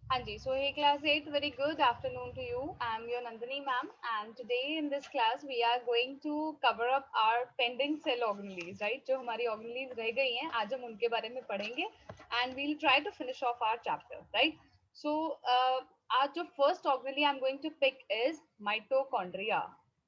Anji, so hey class 8, very good afternoon to you. I'm your Nandini ma'am, and today in this class we are going to cover up our pending cell organelles, right? जो हमारी organelles रह गई हैं, आज हम उनके बारे में पढ़ेंगे and we'll try to finish off our chapter, right? So आज जो first organelle I'm going to pick is mitochondria.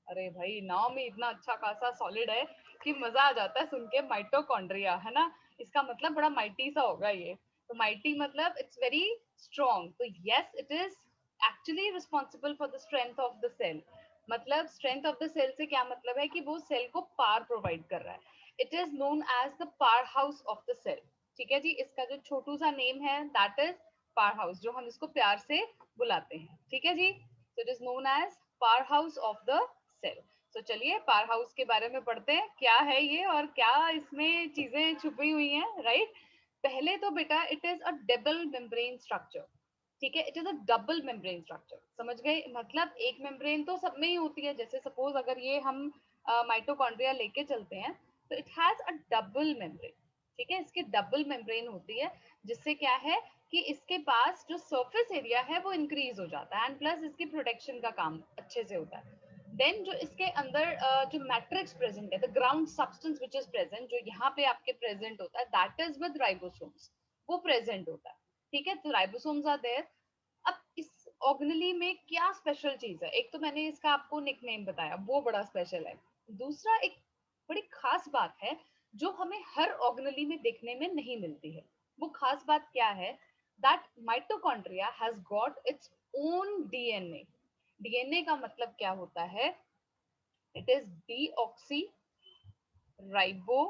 अरे भाई नाम ही इतना अच्छा खासा सॉलिड है कि मजा आ जाता है सुन के माइटोकॉन्ड्रिया, है ना? इसका मतलब बड़ा माइटी सा होगा ये। तो माइटी मतलब इट्स वेरी स्ट्रॉन्ग। तो yes it is actually responsible for the strength of the cell. मतलब स्ट्रेंथ ऑफ द सेल से क्या मतलब है कि वो सेल को पावर प्रोवाइड कर रहा है। It is known as the power house of the cell. ठीक है जी, इसका जो छोटू सा नेम है दैट इज पावर हाउस, जो हम इसको प्यार से बुलाते हैं। ठीक है जी, so it is known as power house of the cell. So चलिए पावर हाउस के बारे में पढ़ते हैं, क्या है ये और क्या इसमें चीजें छुपी हुई हैं, राइट? पहले तो बेटा it is a double membrane structure. ठीक है, it is a double membrane structure, समझ गए? मतलब एक मेम्ब्रेन तो सब में ही होती है, जैसे सपोज अगर ये हम माइटोकॉन्ड्रिया लेके चलते हैं तो it has a double membrane. ठीक है, इसकी डबल मेम्ब्रेन होती है, जिससे क्या है कि इसके पास जो सरफेस एरिया है वो इंक्रीज हो जाता है एंड प्लस इसकी प्रोटेक्शन का काम अच्छे से होता है। देन जो इसके अंदर जो मैट्रिक्स प्रेजेंट है, the ground substance which is present, जो यहाँ पे आपके प्रेजेंट होता है दैट इज विद राइबोसोम्स, वो प्रेजेंट होता है। ठीक है, तो राइबोसोम्स आर देयर। अब इस ऑर्गेनली में क्या स्पेशल चीज है? एक तो मैंने इसका आपको निकनेम बताया, वो बड़ा स्पेशल है। दूसरा एक बड़ी खास बात है जो हमें हर ऑर्गेनली में देखने में नहीं मिलती है। वो खास बात क्या है? That mitochondria has got its own DNA. DNA का मतलब क्या होता है? It is deoxy ribo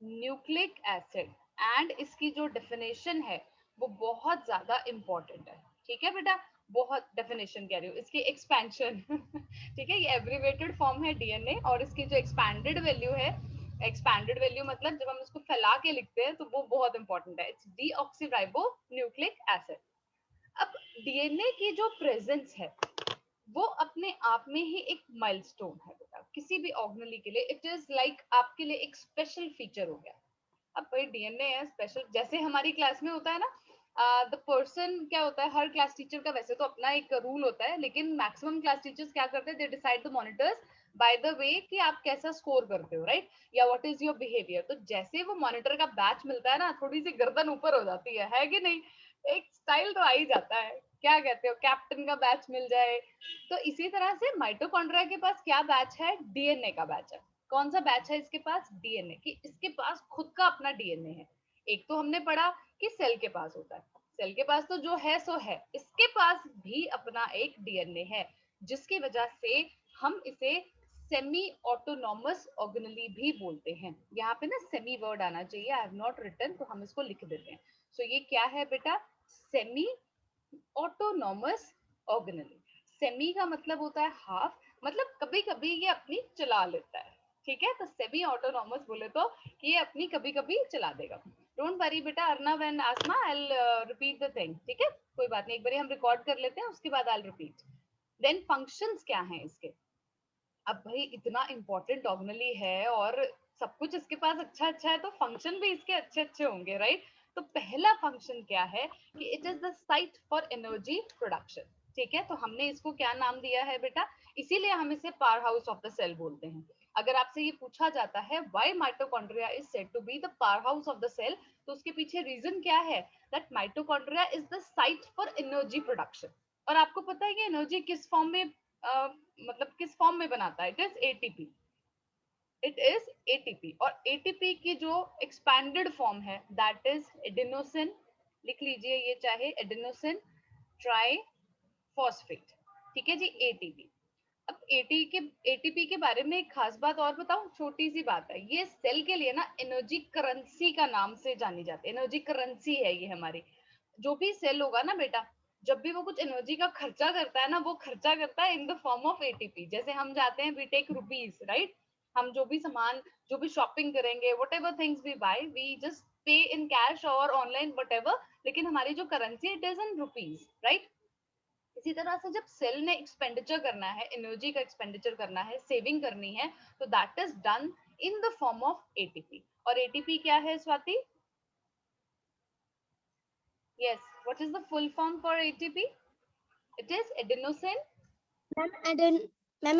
nucleic acid. And इसकी जो डेफिनेशन है वो बहुत ज्यादा इंपॉर्टेंट है। ठीक है बेटा, बहुत डेफिनेशन कह रही हूँ, इसकी एक्सपेंशन ठीक है, ये एब्रीवेटेड फॉर्म है डीएनए और इसकी जो एक्सपैंडेड वैल्यू है, एक्सपैंडेड वैल्यू मतलब जब हम इसको फैला के लिखते हैं तो वो बहुत इंपॉर्टेंट है। It's deoxyribo nucleic acid. अब डीएनए की जो प्रेजेंस है वो अपने आप में ही एक माइलस्टोन है बेटा, किसी भी ऑर्गेनली के लिए इट इज लाइक आपके लिए एक स्पेशल फीचर हो गया। अब भाई डीएनए है स्पेशल, जैसे हमारी क्लास में होता है ना, द पर्सन क्या होता है, हर क्लास टीचर का वैसे तो अपना एक रूल होता है, लेकिन मैक्सिमम क्लास टीचर्स क्या करते हैं, they decide the monitors by the way कि आप कैसा स्कोर करते हो, राइट? या व्हाट इज योर बिहेवियर। तो जैसे वो मॉनिटर का बैच मिलता है ना, थोड़ी सी गर्दन ऊपर हो जाती है कि नहीं? एक स्टाइल तो आ ही जाता है। क्या कहते हो, कैप्टन का बैच मिल जाए। तो इसी तरह से माइटोकॉन्ड्रिया के पास क्या बैच है? डीएनए का बैच है। कौन सा बैच है इसके पास? डीएनए। कि इसके पास खुद का अपना डीएनए है। एक तो हमने पढ़ा कि सेल के पास होता है, सेल के पास तो जो है सो है, इसके पास भी अपना एक डीएनए है, जिसकी वजह से हम इसे सेमी ऑटोनॉमस ऑर्गेनली भी बोलते हैं। यहाँ पे ना सेमी वर्ड आना चाहिए, आई हैव नॉट रिटन, तो हम इसको लिख देते हैं। सो ये क्या है बेटा? Semi autonomous organelle. सेमी का मतलब होता है हाफ, मतलब कभी कभी ये अपनी चला लेता है। ठीक है, तो सेमी ऑटोनॉमस बोले तो कि ये अपनी कभी कभी चला देगा। डोंट वरी बेटा, Arnav and Asma, I repeat the thing. ठीक है, कोई बात नहीं, एक बार हम रिकॉर्ड कर लेते हैं, उसके बाद आई रिपीट। देन फंक्शंस क्या हैं इसके? अब भाई इतना इंपॉर्टेंट ऑर्गेनली है और सब कुछ इसके पास अच्छा अच्छा है, तो फंक्शन भी इसके अच्छे अच्छे होंगे, राइट? तो पहला फंक्शन क्या है कि it is the site for energy production. ठीक है, तो हमने इसको क्या नाम दिया है बेटा? इसीलिए हम इसे power house of the cell बोलते हैं। अगर आपसे ये पूछा जाता है why mitochondria is said to be the power house of the cell, तो उसके पीछे रीजन क्या है? That mitochondria is the site for energy production. और आपको पता है कि एनर्जी किस फॉर्म में मतलब किस फॉर्म में बनाता है? It is ATP. It is ATP, और एटीपी की जो एक्सपैंडेड फॉर्म है दैट इज एडेनोसिन। लिख लीजिए ये, चाहे एडेनोसिन ट्राई फॉस्फेट। ठीक है जी, एटीपी। अब एटीपी के बारे में एक खास बात और बताऊं, छोटी सी बात है, ये सेल के लिए ना एनर्जी करेंसी का नाम से जानी जाती है। एनर्जी करेंसी है ये हमारी। जो भी सेल होगा ना बेटा, जब भी वो कुछ एनर्जी का खर्चा करता है ना, वो खर्चा करता है इन द फॉर्म ऑफ एटीपी। जैसे हम जाते हैं, वी टेक रुपीज, राइट? हम जो भी सामान, जो भी शॉपिंग करेंगे, whatever things we buy, we just pay in cash और ऑनलाइन वट एवर, लेकिन हमारी जो currency it is in rupees, right? इसी तरह से जब सेल ने एक्सपेंडिचर करना है, एनर्जी का एक्सपेंडिचर करना है, सेविंग करनी है, तो that is done in the form of ATP. और एटीपी क्या है Swati? Yes. What is the full form for ATP? It is adenosine. Ma'am,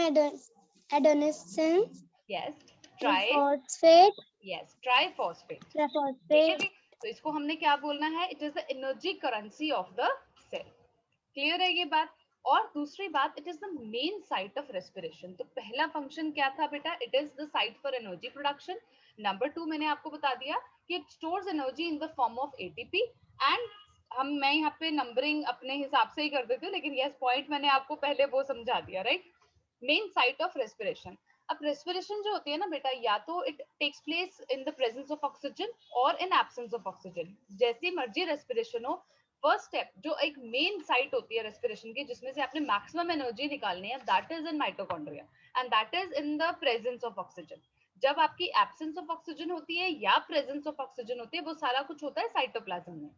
adenosine Yes. Tri. triphosphate, Yes. Triphosphate. ठीक है triphosphate. जी. तो इसको हमने क्या बोलना है? It is the energy currency of the cell. Clear है ये बात. और दूसरी बात, it is the main site of respiration. तो पहला फंक्शन क्या था बेटा? It is the site for energy production. Number 2 मैंने आपको बता दिया कि it stores energy in the form of ATP. And मैं यहाँ पे नंबरिंग अपने हिसाब से ही कर देती हूँ, लेकिन यस पॉइंट मैंने आपको पहले वो समझा दिया, right. Main site of respiration. अब रेस्पिरेशन जो होती है ना बेटा, या तो it takes place in the presence of oxygen और इन एब्सेंस ऑफ ऑक्सीजन. जैसी मर्जी रेस्पिरेशन हो, फर्स्ट स्टेप जो एक मेन साइट होती है रेस्पिरेशन की, जिसमें से आपने मैक्सिमम एनर्जी निकालनी है, that is in mitochondria and that is in the presence of oxygen. जब आपकी एब्सेंस ऑफ ऑक्सीजन होती है या प्रेजेंस ऑफ ऑक्सीजन होती है, वो सारा कुछ होता है साइटोप्लाज्म में.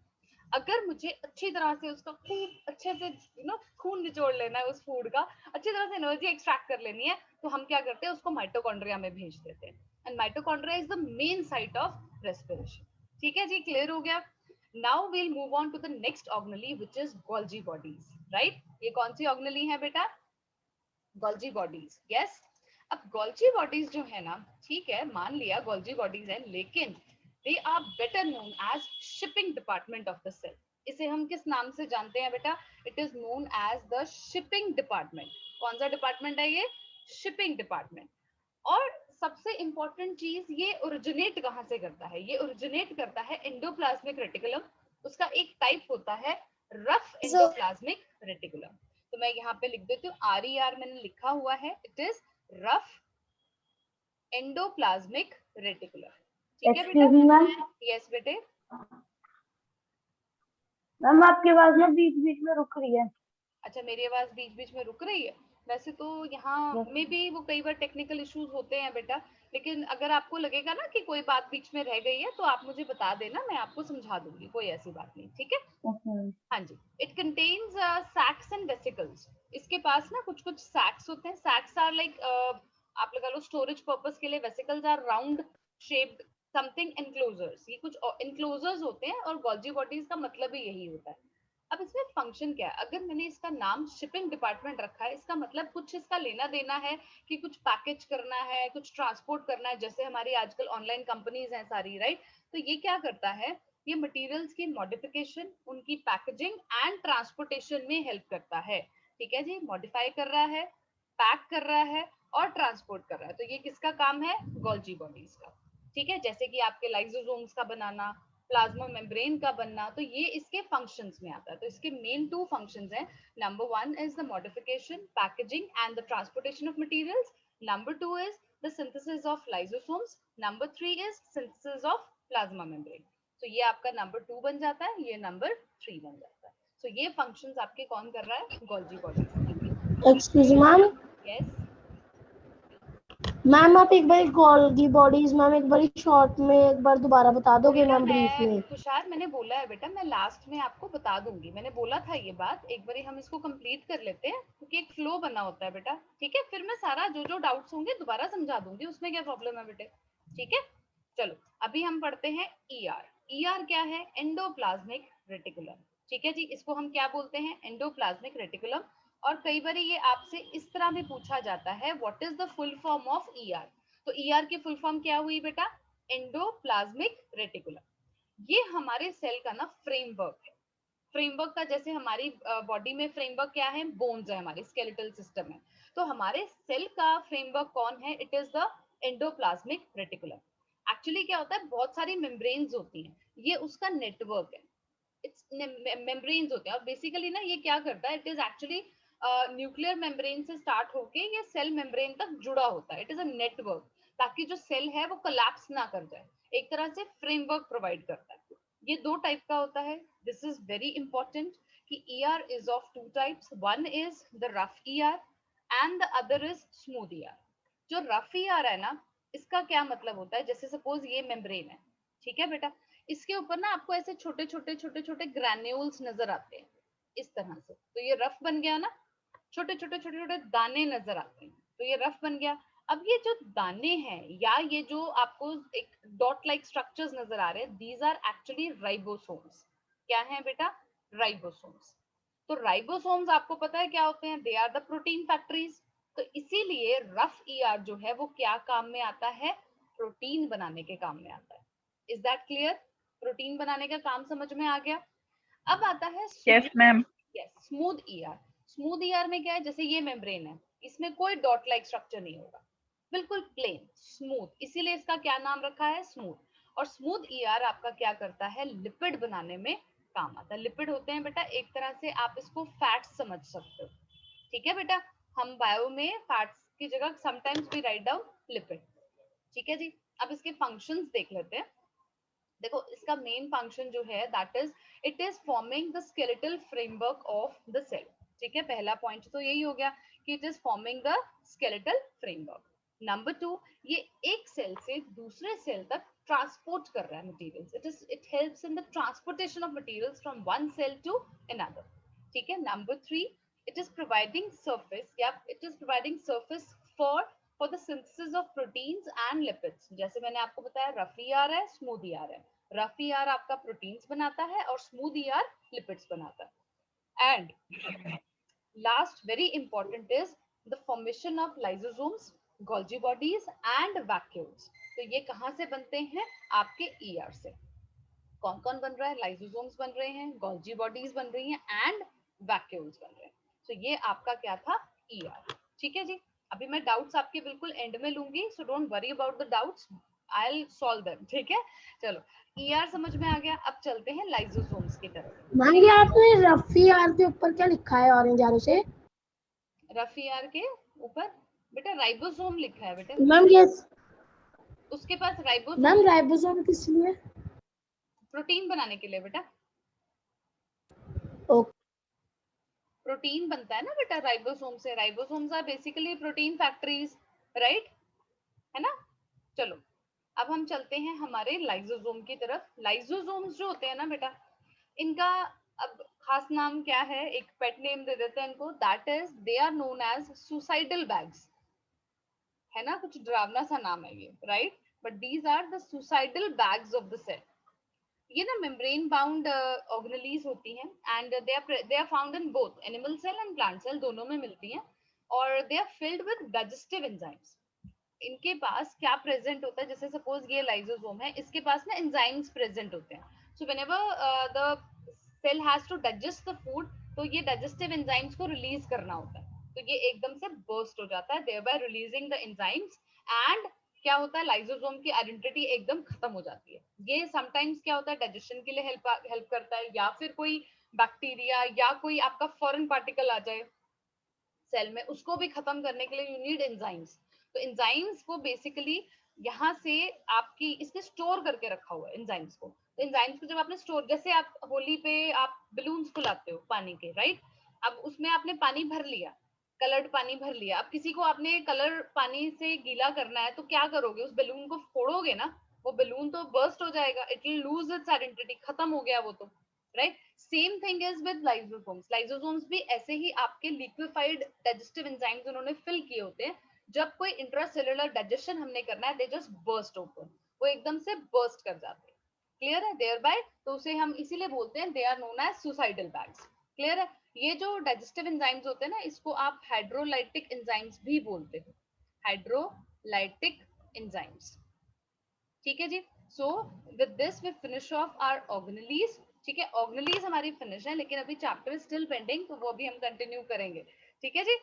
अगर मुझे अच्छी तरह से उसका खूब अच्छे से खून निचोड़ लेना है उस फूड का, अच्छी तरह से एनर्जी एक्सट्रैक्ट कर लेनी है, तो हम क्या करते हैं, उसको माइटोकॉन्ड्रिया में भेज देते हैं. And mitochondria is the main site of respiration. ठीक है जी, क्लियर हो गया. Now we'll move on to the next organelle which is Golgi bodies. Right. ये कौन सी ऑर्गेनेली है बेटा? Golgi bodies. यस. अब गोल्जी बॉडीज जो है ना, ठीक है, मान लिया गोल्जी बॉडीज है, लेकिन they are better known as shipping department of the cell. इसे हम किस नाम से जानते हैं बेटा? It is known as the shipping department. कौन सा डिपार्टमेंट है ये? Shipping department. और सबसे इंपॉर्टेंट चीज, ये ओरिजिनेट कहां से करता है? ये ओरिजिनेट करता है एंडोप्लाज्मिक रेटिकुलम. उसका एक टाइप होता है रफ So, एंडोप्लाज्मिक रेटिकुलम. तो मैं यहाँ पे लिख देती हूँ, RER मैंने लिखा हुआ है. It is rough endoplasmic reticulum. ठीक है बेटा? Excuse me ma'am. यस बेटे. मैम आपकी आवाज ना बीच बीच में रुक रही है. अच्छा, मेरी आवाज बीच बीच में रुक रही है. वैसे तो यहाँ में भी वो कई बार टेक्निकल इश्यूज होते हैं बेटा, लेकिन अगर आपको लगेगा ना कि कोई बात बीच में रह गई है, तो आप मुझे बता देना, मैं आपको समझा दूंगी, कोई ऐसी बात नहीं. ठीक है. हाँ जी. It contains sacs and vesicles. इसके पास ना कुछ कुछ सैक्स होते हैं. सैक्स आर लाइक, आप लगा लो स्टोरेज पर्पस के लिए. Vesicles are round shaped something enclosures. ये कुछ एनक्लोजर्स होते हैं, और गोल्जी बॉडीज का मतलब ही यही होता है. अब इसमें फंक्शन क्या है? अगर मैंने इसका नाम शिपिंग डिपार्टमेंट रखा है, इसका मतलब कुछ इसका लेना देना है कि कुछ पैकेज करना है, कुछ ट्रांसपोर्ट करना है, जैसे हमारी आजकल ऑनलाइन कंपनीज हैं सारी, राइट. तो ये क्या करता है? ये मटेरियल्स की मॉडिफिकेशन, उनकी पैकेजिंग एंड ट्रांसपोर्टेशन में हेल्प करता है. ठीक है जी. मॉडिफाई कर रहा है, पैक कर रहा है और ट्रांसपोर्ट कर रहा है. तो ये किसका काम है? गोल्जी बॉडीज का. ठीक है. जैसे कि आपके लाइसोसोम्स का बनाना, प्लाज्मा मेम्ब्रेन का बनना, तो ये इसके फंक्शंस में आता है. तो इसके मेन 2 फंक्शंस हैं. Number 1 is the modification, packaging and the transportation of materials. Number 2 is the synthesis of lysosomes. Number 3 is synthesis of plasma membrane. तो ये आपका नंबर 2 बन जाता है, ये नंबर 3 बन जाता है. तो ये फंक्शंस आपके कौन कर रहा है? Golgi bodies. excuse me, ma'am. Yes. Ma'am आप एक बार गोल्गी बॉडीज मैम एक बार शॉर्ट में एक बार दोबारा बता दोगे बेटा मैम ब्रीफ मैं में? तुषार, मैंने बोला है बेटा, मैं लास्ट में आपको बता दूंगी. मैंने बोला था ये बात. एक बार हम इसको कंप्लीट कर लेते हैं, क्योंकि एक फ्लो बना होता है बेटा. ठीक है. फिर मैं सारा जो जो डाउट्स होंगे दोबारा समझा दूंगी, उसमें क्या प्रॉब्लम है बेटे. ठीक है. चलो अभी हम पढ़ते हैं ER. ER क्या है? Endoplasmic reticulum. ठीक है जी. इसको हम क्या बोलते हैं? Endoplasmic reticulum. और कई बार ये आपसे इस तरह भी पूछा जाता है, what is the full form of ER. तो ER की फुल फॉर्म क्या हुई बेटा? Endoplasmic reticulum. ये हमारे सेल का ना फ्रेमवर्क है. फ्रेमवर्क का, जैसे हमारी बॉडी में फ्रेमवर्क क्या है? बोन्स है, हमारी स्केलेटल सिस्टम है. तो हमारे सेल का फ्रेमवर्क कौन है? It is the endoplasmic reticulum. Actually क्या होता है? बहुत सारी मेम्ब्रेन्स होती हैं, ये उसका नेटवर्क है. इट्स मेम्ब्रेन्स होते हैं. और बेसिकली ना ये क्या करता है? It is actually nuclear membrane से स्टार्ट होके ये सेल मेम्ब्रेन तक जुड़ा होता है. इट इज अ नेटवर्क, ताकि जो सेल है वो कोलैप्स ना कर जाए. एक तरह से फ्रेमवर्क प्रोवाइड करता है. ये 2 टाइप का होता है. दिस इज वेरी इंपॉर्टेंट कि ER is of 2 types. One is the rough ER and the other is smooth ER. जो रफ ER है ना, इसका क्या मतलब होता है? जैसे सपोज ये मेम्ब्रेन है, ठीक है बेटा, इसके ऊपर ना आपको ऐसे छोटे छोटे छोटे छोटे ग्रैन्यूल्स नजर आते हैं इस तरह से. तो ये रफ बन गया ना. छोटे छोटे छोटे छोटे दाने नजर आते हैं, तो ये रफ बन गया. अब ये जो दाने हैं, या ये जो आपको एक डॉट लाइक स्ट्रक्चर्स नजर आ रहे हैं, दीज आर एक्चुअली राइबोसोम्स. क्या है बेटा? राइबोसोम्स। तो राइबोसोम्स आपको पता है क्या होते हैं, they are the protein factories. तो इसीलिए रफ ईआर जो है वो क्या काम में आता है, प्रोटीन बनाने के काम में आता है। Is that clear? प्रोटीन बनाने का काम समझ में आ गया। अब आता है yes ma'am. Smooth ER. Smooth ER में क्या है, जैसे ये मेम्ब्रेन है, इसमें कोई डॉट लाइक स्ट्रक्चर नहीं होगा, बिल्कुल प्लेन स्मूथ, इसीलिए इसका क्या नाम रखा है, स्मूथ। और स्मूथ ईआर आपका क्या करता है, लिपिड बनाने में काम आता है। लिपिड होते हैं बेटा एक तरह से आप इसको फैट्स समझ सकते हो, ठीक है बेटा। हम बायो में फैट्स की जगह sometimes we write down lipid, ठीक है जी। अब इसके फंक्शंस देख लेते हैं। देखो इसका मेन फंक्शन जो है that is it is forming the skeletal framework of the cell, ठीक है। पहला पॉइंट तो यही हो गया कि it is forming the skeletal framework. Number 2, ये एक सेल से दूसरे सेल तक ट्रांसपोर्ट कर रहा है materials, it helps in the transportation of materials from one cell to another, ठीक है। Number 3, it is providing surface या it is providing surface for the synthesis of proteins and lipids. जैसे मैंने आपको बताया रफ ईआर है, smooth ER है। Rough ER आपका प्रोटीन्स बनाता है और स्मूथ ईआर लिपिड्स बनाता है। And last very important is the formation of lysosomes, Golgi bodies and vacuoles. तो ये कहाँ से बनते हैं, आपके ईआर से। कौन कौन बन रहा है, लाइसोसोम्स बन रहे हैं, गोल्जी बॉडीज बन रही हैं एंड वैक्यूल्स बन रहे हैं। तो ये आपका क्या था, ईआर, ठीक है जी। अभी मैं डाउट्स आपके बिल्कुल एंड में लूंगी, so don't worry about the doubts, I will solve them, ठीक है। चलो ईआर समझ में आ गया, अब चलते हैं लाइसोसोम्स की तरफ। मैम ये आपने रफ ईआर के ऊपर क्या लिखा है ऑरेंज एरो से? रफ ईआर के ऊपर बेटा राइबोसोम लिखा है बेटा, मैम ये उसके पास राइबोसोम, मैम राइबोसोम किस लिए? प्रोटीन बनाने के लिए बेटा। ओके प्रोटीन बनता है ना बेटा राइबोसोम से, ribosomes are basically protein factories, right, है ना। चलो अब हम चलते हैं हमारे लाइसोसोम की तरफ। लाइसोसोम्स जो होते हैं ना बेटा, इनका अब खास नाम क्या है, एक पेट नेम दे देते हैं इनको, that is they are known as suicidal bags, है ना, कुछ डरावना सा नाम है ये, right. But these are the suicidal bags of the cell. ये ना मेम्ब्रेन बाउंड ऑर्गेनेलीज होती हैं and they are found in both animal cell and plant cell, दोनों में मिलती हैं। और they are filled with digestive enzymes. इनके पास क्या प्रेजेंट होता है, जैसे सपोज ये लाइसोसोम है, इसके पास ना एंजाइम्स प्रेजेंट होते हैं। So whenever the cell has to digest the food, तो ये डाइजेस्टिव एंजाइम्स को रिलीज करना होता है, तो ये एकदम से बर्स्ट हो जाता है, thereby releasing the enzymes. And क्या होता है, लाइसोसोम की आइडेंटिटी एकदम खत्म हो जाती है। ये समटाइम्स क्या होता है, डाइजेशन के लिए हेल्प करता है, या फिर कोई बैक्टीरिया या कोई आपका फॉरेन पार्टिकल आ जाए सेल में, उसको भी खत्म करने के लिए यू नीड एंजाइम्स। तो एंजाइम्स को बेसिकली यहाँ से आपकी इसने स्टोर करके रखा हुआ है एंजाइम्स को। तो एंजाइम्स को जब आपने स्टोर, जैसे आप होली पे आप बलून्स फुलाते हो पानी के, राइट। अब उसमें आपने पानी भर लिया, कलर्ड पानी भर लिया, अब किसी को आपने कलर पानी से गीला करना है, तो क्या करोगे, उस बलून को फोड़ोगे ना, वो बलून तो बर्स्ट हो जाएगा, it will lose its identity, खत्म हो गया वो तो, right. Same thing is with lysosomes. Lysosomes भी ऐसे ही आपके लिक्विफाइड डाइजेस्टिव एंजाइम्स उन्होंने फिल किए होते हैं। जब कोई इंट्रासेलुलर डाइजेशन हमने करना है, दे जस्ट बर्स्ट ओपन, वो एकदम से बर्स्ट कर जाते हैं, क्लियर है, देयर बाय। तो उसे हम इसीलिए बोलते हैं they are known as suicidal bags, clear है। ये जो डाइजेस्टिव एंजाइम्स होते हैं ना, इसको आप हाइड्रोलाइटिक एंजाइम्स भी बोलते हो, हाइड्रोलाइटिक एंजाइम्स, ठीक है जी। So with this we finish off our organelles, ठीक है। ऑर्गेनेलीज हमारी फिनिश है, लेकिन अभी चैप्टर स्टिल पेंडिंग, तो वो भी हम कंटिन्यू करेंगे, ठीक है जी।